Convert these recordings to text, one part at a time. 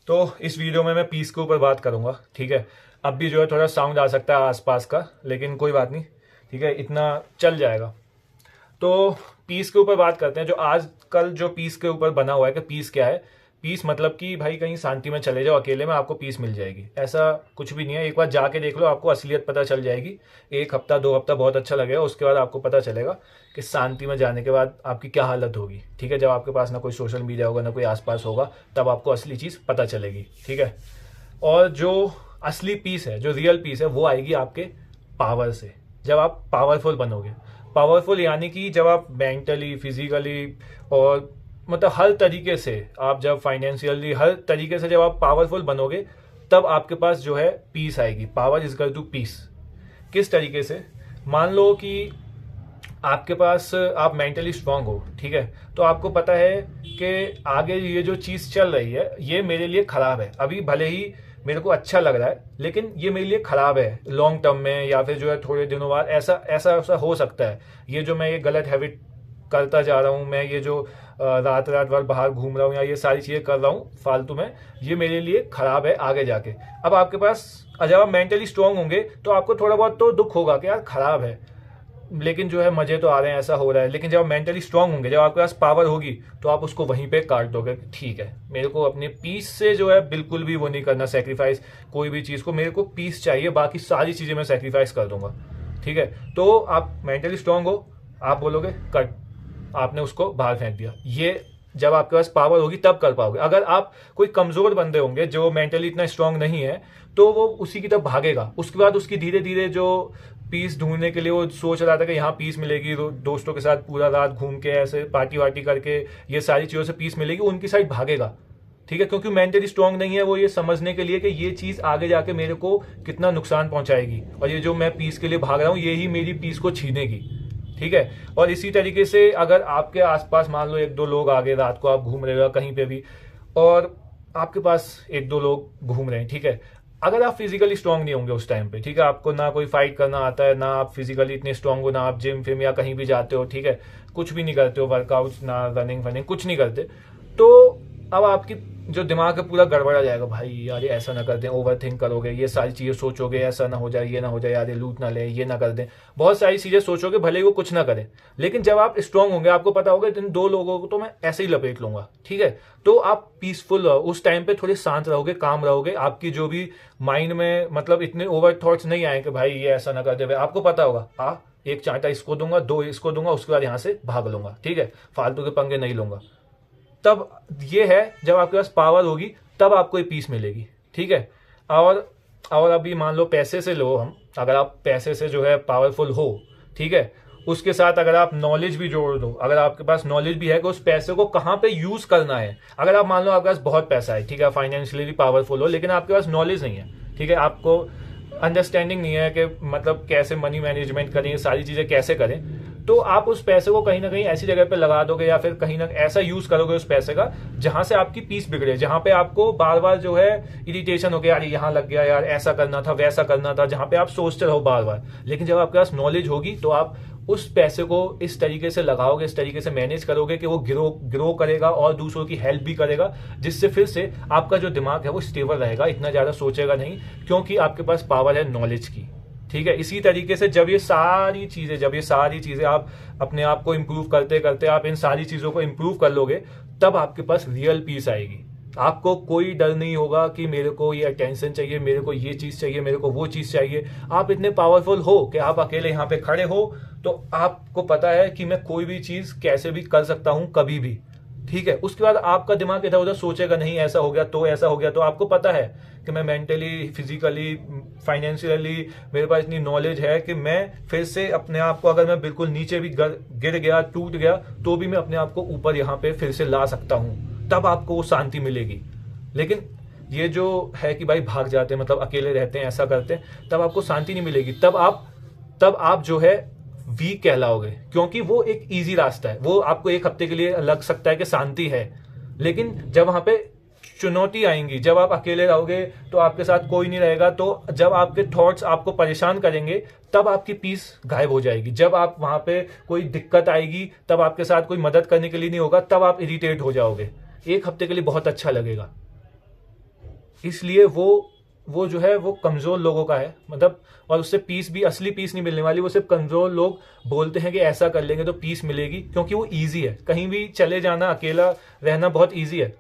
तो इस वीडियो में मैं पीस के ऊपर बात करूंगा। ठीक है, अब भी जो है थोड़ा साउंड आ सकता है आसपास का, लेकिन कोई बात नहीं। ठीक है, इतना चल जाएगा। तो पीस के ऊपर बात करते हैं। जो आजकल जो पीस के ऊपर बना हुआ है कि पीस क्या है। पीस मतलब कि भाई कहीं शांति में चले जाओ, अकेले में आपको पीस मिल जाएगी, ऐसा कुछ भी नहीं है। एक बार जाके देख लो, आपको असलियत पता चल जाएगी। एक हफ्ता 2 हफ्ता बहुत अच्छा लगेगा, उसके बाद आपको पता चलेगा कि शांति में जाने के बाद आपकी क्या हालत होगी। ठीक है, जब आपके पास ना कोई सोशल मीडिया होगा, ना कोई आसपास होगा, तब आपको असली चीज़ पता चलेगी। ठीक है, और जो असली पीस है, जो रियल पीस है, वो आएगी आपके पावर से। जब आप पावरफुल बनोगे, पावरफुल यानी कि जब आप मेंटली, फिजिकली और मतलब हर तरीके से, आप जब फाइनेंशियली हर तरीके से जब आप पावरफुल बनोगे, तब आपके पास जो है पीस आएगी। Power is equal to peace. किस तरीके से? मान लो कि आपके पास, आप मेंटली स्ट्रांग हो, ठीक है, तो आपको पता है कि आगे ये जो चीज़ चल रही है ये मेरे लिए खराब है। अभी भले ही मेरे को अच्छा लग रहा है, लेकिन ये मेरे लिए खराब है लॉन्ग टर्म में, या फिर जो है थोड़े दिनों बाद ऐसा ऐसा ऐसा हो सकता है। ये जो मैं ये गलत हैबिट करता जा रहा हूँ, मैं ये जो रात रात भर बाहर घूम रहा हूँ या ये सारी चीज़ें कर रहा हूँ फालतू में, ये मेरे लिए खराब है आगे जाके। अब आपके पास, जब आप मेंटली स्ट्रांग होंगे तो आपको थोड़ा बहुत तो दुख होगा कि यार खराब है, लेकिन जो है मजे तो आ रहे हैं, ऐसा हो रहा है। लेकिन जब आप मेंटली स्ट्रांग होंगे, जब आपके पास पावर होगी, तो आप उसको वहीं पे काट दोगे। ठीक है, मेरे को अपने पीस से जो है बिल्कुल भी वो नहीं करना, सेक्रीफाइस कोई भी चीज़ को। मेरे को पीस चाहिए, बाकी सारी चीज़ें मैं सेक्रीफाइस कर दूंगा। ठीक है, तो आप मेंटली स्ट्रांग हो, आप बोलोगे कट, आपने उसको बाहर फेंक दिया। ये जब आपके पास पावर होगी तब कर पाओगे। अगर आप कोई कमजोर बंदे होंगे जो मेंटली इतना स्ट्रांग नहीं है, तो वो उसी की तरफ भागेगा। उसके बाद उसकी धीरे धीरे जो पीस ढूंढने के लिए वो सोच रहा था कि यहाँ पीस मिलेगी, दोस्तों के साथ पूरा रात घूम के ऐसे पार्टी वार्टी करके ये सारी चीज़ों से पीस मिलेगी, उनकी साइड भागेगा। ठीक है, क्योंकि मेंटली स्ट्रांग नहीं है वो ये समझने के लिए कि ये चीज़ आगे जाके मेरे को कितना नुकसान पहुंचाएगी, और ये जो मैं पीस के लिए भाग रहा हूँ ये ही मेरी पीस को छीनेगी। ठीक है, और इसी तरीके से अगर आपके आसपास मान लो 1-2 लोग आ गए, रात को आप घूम रहे हो कहीं पे भी, और आपके पास 1-2 लोग घूम रहे हैं, ठीक है, अगर आप फिजिकली स्ट्रांग नहीं होंगे उस टाइम पे, ठीक है, आपको ना कोई फाइट करना आता है, ना आप फिजिकली इतने स्ट्रांग हो, ना आप जिम फिम या कहीं भी जाते हो, ठीक है, कुछ भी नहीं करते हो, वर्कआउट ना रनिंग फनिंग कुछ नहीं करते, तो अब आपकी जो दिमाग है पूरा गड़बड़ा जाएगा। भाई यार ये ऐसा ना कर दें, ओवर थिंक करोगे, ये सारी चीज़ें सोचोगे, ऐसा ना हो जाए, ये ना हो जाए, यार ये लूट ना ले, ये ना कर दें, बहुत सारी चीज़ें सोचोगे, भले ही वो कुछ ना करें। लेकिन जब आप स्ट्रांग होंगे, आपको पता होगा इन 2 लोगों को तो मैं ऐसे ही लपेट लूंगा। ठीक है, तो आप पीसफुल रहो उस टाइम पे, थोड़े शांत रहोगे, काम रहोगे। आपकी जो भी माइंड में मतलब इतने ओवर थॉट्स नहीं आए कि भाई ये ऐसा ना कर दे। आपको पता होगा एक चांटा इसको दूंगा, 2 इसको दूंगा, उसके बाद यहाँ से भाग लूंगा। ठीक है, फालतू के पंगे नहीं लूंगा। तब ये है, जब आपके पास पावर होगी तब आपको ये पीस मिलेगी। ठीक है, और अभी मान लो पैसे से लो हम, अगर आप पैसे से जो है पावरफुल हो, ठीक है, उसके साथ अगर आप नॉलेज भी जोड़ दो, अगर आपके पास नॉलेज भी है कि उस पैसे को कहाँ पे यूज करना है। अगर आप मान लो आपके पास बहुत पैसा है, ठीक है, फाइनेंशियली पावरफुल हो, लेकिन आपके पास नॉलेज नहीं है, ठीक है, आपको अंडरस्टैंडिंग नहीं है कि मतलब कैसे मनी मैनेजमेंट करें, ये सारी चीजें कैसे करें, तो आप उस पैसे को कहीं ना कहीं ऐसी जगह पे लगा दोगे, या फिर कहीं ना ऐसा यूज करोगे उस पैसे का जहां से आपकी पीस बिगड़े, जहां पे आपको बार बार जो है इरिटेशन हो गया, यार यहाँ लग गया, यार ऐसा करना था, वैसा करना था, जहां पे आप सोचते रहो बार बार। लेकिन जब आपके पास नॉलेज होगी तो आप उस पैसे को इस तरीके से लगाओगे, इस तरीके से मैनेज करोगे कि वो ग्रो करेगा और दूसरों की हेल्प भी करेगा, जिससे फिर से आपका जो दिमाग है वो स्टेबल रहेगा, इतना ज्यादा सोचेगा नहीं, क्योंकि आपके पास पावर है नॉलेज की। ठीक है, इसी तरीके से जब ये सारी चीजें आप अपने आप को इंप्रूव करते करते आप इन सारी चीजों को इंप्रूव कर लोगे, तब आपके पास रियल पीस आएगी। आपको कोई डर नहीं होगा कि मेरे को ये अटेंशन चाहिए, मेरे को ये चीज चाहिए, मेरे को वो चीज चाहिए। आप इतने पावरफुल हो कि आप अकेले यहाँ पे खड़े हो, तो आपको पता है कि मैं कोई भी चीज कैसे भी कर सकता हूं कभी भी। ठीक है, उसके बाद आपका दिमाग इधर उधर सोचेगा नहीं, ऐसा हो गया तो ऐसा हो गया। तो आपको पता है कि मैं मेंटली, फिजिकली, फाइनेंशियली मेरे पास इतनी नॉलेज है कि मैं फिर से अपने आप को, अगर मैं बिल्कुल नीचे भी गिर गया, टूट गया, तो भी मैं अपने आप को ऊपर यहाँ पे फिर से ला सकता हूँ। तब आपको वो शांति मिलेगी। लेकिन ये जो है कि भाई भाग जाते हैं, मतलब अकेले रहते हैं, ऐसा करते हैं, तब आपको शांति नहीं मिलेगी। तब आप जो है वीक कहलाओगे, क्योंकि वो एक इजी रास्ता है, वो आपको एक हफ्ते के लिए लग सकता है कि शांति है, लेकिन जब वहां पे चुनौती आएंगी, जब आप अकेले रहोगे तो आपके साथ कोई नहीं रहेगा, तो जब आपके थॉट्स आपको परेशान करेंगे तब आपकी पीस गायब हो जाएगी। जब आप वहां पे कोई दिक्कत आएगी, तब आपके साथ कोई मदद करने के लिए नहीं होगा, तब आप इरिटेट हो जाओगे। एक हफ्ते के लिए बहुत अच्छा लगेगा। इसलिए वो जो है वो कमज़ोर लोगों का है, मतलब, और उससे पीस भी, असली पीस नहीं मिलने वाली। वो सिर्फ कमज़ोर लोग बोलते हैं कि ऐसा कर लेंगे तो पीस मिलेगी, क्योंकि वो ईजी है, कहीं भी चले जाना, अकेला रहना बहुत ईजी है।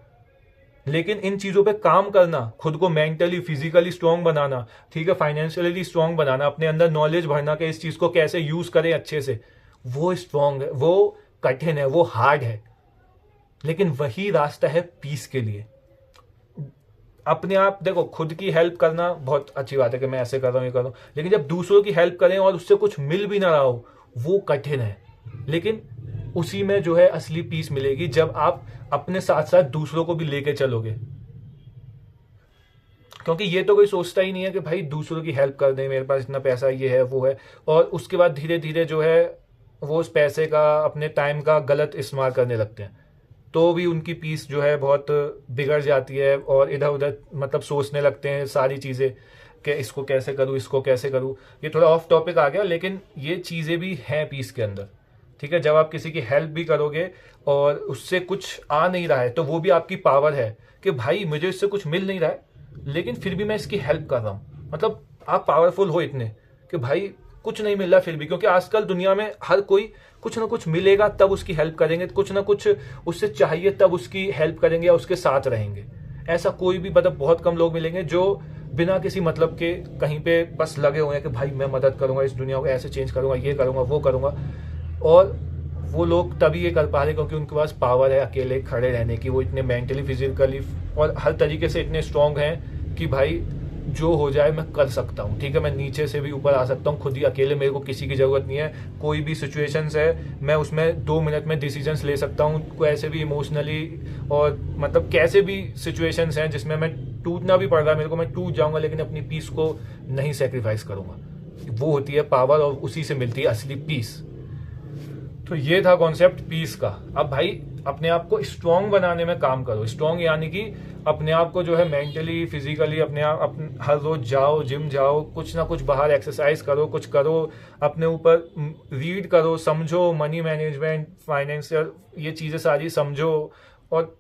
लेकिन इन चीज़ों पे काम करना, खुद को मेंटली फिजिकली स्ट्रांग बनाना, ठीक है, फाइनेंशियली स्ट्रांग बनाना, अपने अंदर नॉलेज भरना कि इस चीज़ को कैसे यूज़ करें अच्छे से, वो स्ट्रांग है, वो कठिन है, वो हार्ड है। लेकिन वही रास्ता है पीस के लिए। अपने आप देखो, खुद की हेल्प करना बहुत अच्छी बात है कि मैं ऐसे कर रहा हूँ, ये कर रहा हूँ, लेकिन जब दूसरों की हेल्प करें और उससे कुछ मिल भी ना रहा हो, वो कठिन है। लेकिन उसी में जो है असली पीस मिलेगी, जब आप अपने साथ साथ दूसरों को भी लेके चलोगे। क्योंकि ये तो कोई सोचता ही नहीं है कि भाई दूसरों की हेल्प कर दें, मेरे पास इतना पैसा, ये है वो है, और उसके बाद धीरे धीरे जो है वो उस पैसे का, अपने टाइम का गलत इस्तेमाल करने लगते हैं, तो भी उनकी पीस जो है बहुत बिगड़ जाती है, और इधर उधर मतलब सोचने लगते हैं सारी चीज़ें कि इसको कैसे करूँ, इसको कैसे करूँ। ये थोड़ा ऑफ टॉपिक आ गया, लेकिन ये चीज़ें भी हैं पीस के अंदर, ठीक है। जब आप किसी की हेल्प भी करोगे और उससे कुछ आ नहीं रहा है, तो वो भी आपकी पावर है कि भाई मुझे इससे कुछ मिल नहीं रहा है, लेकिन फिर भी मैं इसकी हेल्प कर रहा हूँ। मतलब आप पावरफुल हो इतने कि भाई कुछ नहीं मिल रहा फिर भी, क्योंकि आजकल दुनिया में हर कोई कुछ ना कुछ मिलेगा तब उसकी हेल्प करेंगे, कुछ ना कुछ उससे चाहिए तब उसकी हेल्प करेंगे या उसके साथ रहेंगे। ऐसा कोई भी, मतलब बहुत कम लोग मिलेंगे जो बिना किसी मतलब के कहीं पे बस लगे हुए हैं कि भाई मैं मदद करूंगा, इस दुनिया को ऐसे चेंज करूंगा, ये करूंगा, वो करूंगा। और वो लोग तभी ये कर पा रहे क्योंकि उनके पास पावर है अकेले खड़े रहने की। वो इतने मेंटली, फिजिकली और हर तरीके से इतने स्ट्रांग हैं कि भाई जो हो जाए मैं कर सकता हूँ, ठीक है। मैं नीचे से भी ऊपर आ सकता हूँ खुद ही अकेले, मेरे को किसी की ज़रूरत नहीं है। कोई भी सिचुएशंस है, मैं उसमें 2 मिनट में डिसीजंस ले सकता हूँ, कैसे भी इमोशनली, और मतलब कैसे भी सिचुएशंस हैं जिसमें मैं टूटना भी पड़ रहा है मेरे को, मैं टूट जाऊँगा, लेकिन अपनी पीस को नहीं सेक्रीफाइस करूँगा। वो होती है पावर, और उसी से मिलती है असली पीस। तो ये था कॉन्सेप्ट पीस का। अब भाई अपने आप को स्ट्रांग बनाने में काम करो। स्ट्रांग यानी कि अपने आप को जो है मेंटली, फिजिकली अपने आप हर रोज जाओ, जिम जाओ, कुछ ना कुछ बाहर एक्सरसाइज करो, कुछ करो, अपने ऊपर रीड करो, समझो, मनी मैनेजमेंट, फाइनेंशियल, ये चीज़ें सारी समझो, और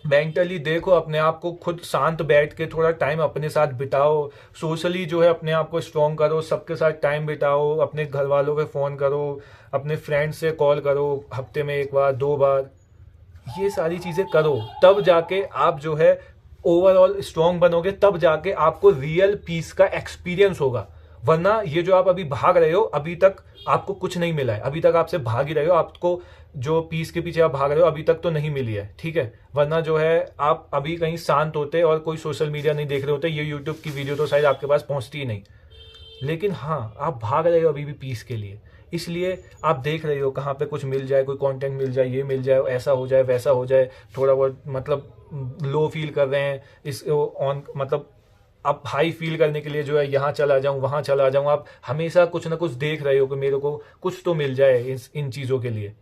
मेंटली देखो अपने आप को, खुद शांत बैठ के थोड़ा टाइम अपने साथ बिताओ। सोशली जो है अपने आप को स्ट्रॉन्ग करो, सबके साथ टाइम बिताओ, अपने घर वालों पे फ़ोन करो, अपने फ्रेंड्स से कॉल करो हफ्ते में 1 बार 2 बार। ये सारी चीज़ें करो, तब जाके आप जो है ओवरऑल स्ट्रॉन्ग बनोगे, तब जाके आपको रियल पीस का एक्सपीरियंस होगा। वरना ये जो आप अभी भाग रहे हो, अभी तक आपको कुछ नहीं मिला है, अभी तक आपसे भाग ही रहे हो, आपको जो पीस के पीछे आप भाग रहे हो अभी तक तो नहीं मिली है, ठीक है। वरना जो है आप अभी कहीं शांत होते और कोई सोशल मीडिया नहीं देख रहे होते, ये यूट्यूब की वीडियो तो शायद आपके पास पहुंचती ही नहीं। लेकिन हाँ, आप भाग रहे हो अभी भी पीस के लिए, इसलिए आप देख रहे हो कहाँ पे कुछ मिल जाए, कोई कंटेंट मिल जाए, ये मिल जाए, ऐसा हो जाए, वैसा हो जाए, थोड़ा बहुत मतलब लो फील कर रहे हैं, इस ऑन मतलब आप हाई फील करने के लिए जो है यहाँ चला जाऊँ, वहाँ चला जाऊँ। आप हमेशा कुछ ना कुछ देख रहे हो कि मेरे को कुछ तो मिल जाए इन चीज़ों के लिए,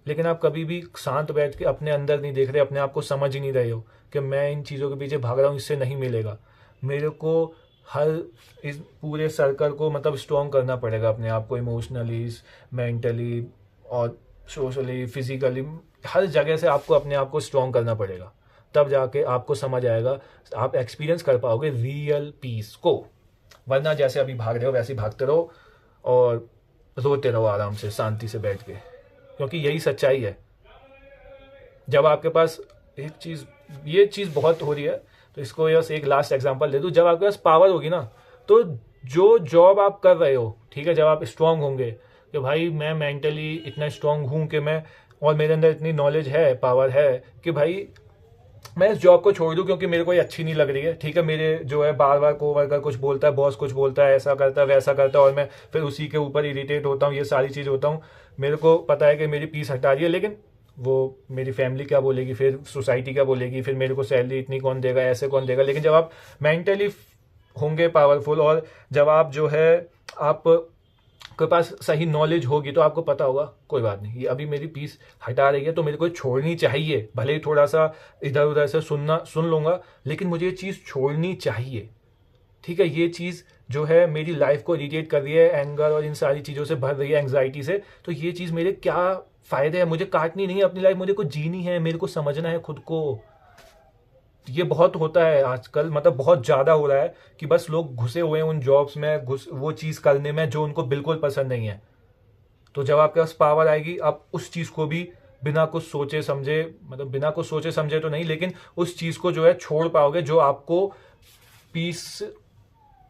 लेकिन आप कभी भी शांत बैठ के अपने अंदर नहीं देख रहे, अपने आप को समझ ही नहीं रहे हो कि मैं इन चीज़ों के पीछे भाग रहा हूँ, इससे नहीं मिलेगा। मेरे को हर इस पूरे सर्कल को मतलब स्ट्रॉन्ग करना पड़ेगा अपने आप को, इमोशनली, मेंटली और सोशली, फिजिकली, हर जगह से आपको अपने आप को स्ट्रॉन्ग करना पड़ेगा। तब जाके आपको समझ आएगा, आप एक्सपीरियंस कर पाओगे रियल पीस को। वरना जैसे अभी भाग रहे हो वैसे ही भागते रहो और रोते रहो आराम से, शांति से बैठ के, क्योंकि यही सच्चाई है। जब आपके पास एक चीज़, ये चीज़ बहुत हो रही है तो इसको यस एक लास्ट एग्जांपल दे दूँ। जब आपके पास पावर होगी ना, तो जो जॉब आप कर रहे हो, ठीक है, जब आप स्ट्रांग होंगे कि भाई मैं मेंटली इतना स्ट्रांग हूँ कि मैं, और मेरे अंदर इतनी नॉलेज है, पावर है कि भाई मैं इस जॉब को छोड़ दूं क्योंकि मेरे को ये अच्छी नहीं लग रही है, ठीक है। मेरे जो है बार बार कोवर्कर कुछ बोलता है, बॉस कुछ बोलता है, ऐसा करता है, वैसा करता है, और मैं फिर उसी के ऊपर इरिटेट होता हूँ, ये सारी चीज़ होता हूँ। मेरे को पता है कि मेरी पीस हटा रही है, लेकिन वो मेरी फैमिली क्या बोलेगी, फिर सोसाइटी क्या बोलेगी, फिर मेरे को सैलरी इतनी कौन देगा, ऐसे कौन देगा। लेकिन जब आप मेंटली होंगे पावरफुल, और जब आप जो है आप के पास सही नॉलेज होगी, तो आपको पता होगा कोई बात नहीं, ये अभी मेरी पीस हटा रही है तो मेरे को छोड़नी चाहिए। भले ही थोड़ा सा इधर उधर से सुन लूंगा, लेकिन मुझे ये चीज़ छोड़नी चाहिए, ठीक है। ये चीज़ जो है मेरी लाइफ को इरिटेट कर रही है, एंगर और इन सारी चीज़ों से भर रही है, एंग्जाइटी से। तो ये चीज़ मेरे क्या फ़ायदे है, मुझे काटनी नहीं है अपनी लाइफ, मुझे को जीनी है, मेरे को समझना है खुद को। ये बहुत होता है आजकल, मतलब बहुत ज़्यादा हो रहा है कि बस लोग घुसे हुए हैं उन जॉब्स में, घुस वो चीज़ करने में जो उनको बिल्कुल पसंद नहीं है। तो जब आपके पास पावर आएगी, आप उस चीज़ को भी बिना कुछ सोचे समझे, मतलब बिना कुछ सोचे समझे तो नहीं, लेकिन उस चीज़ को जो है छोड़ पाओगे जो आपको पीस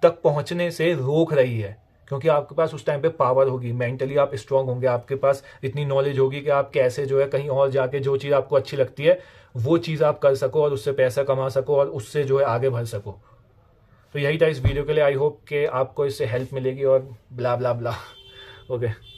तक पहुंचने से रोक रही है। क्योंकि आपके पास उस टाइम पे पावर होगी, मेंटली आप स्ट्रांग होंगे, आपके पास इतनी नॉलेज होगी कि आप कैसे जो है कहीं और जाके जो चीज़ आपको अच्छी लगती है वो चीज़ आप कर सको और उससे पैसा कमा सको और उससे जो है आगे बढ़ सको। तो यही था इस वीडियो के लिए। आई होप कि आपको इससे हेल्प मिलेगी और ब्ला ब्ला ब्ला। ओके।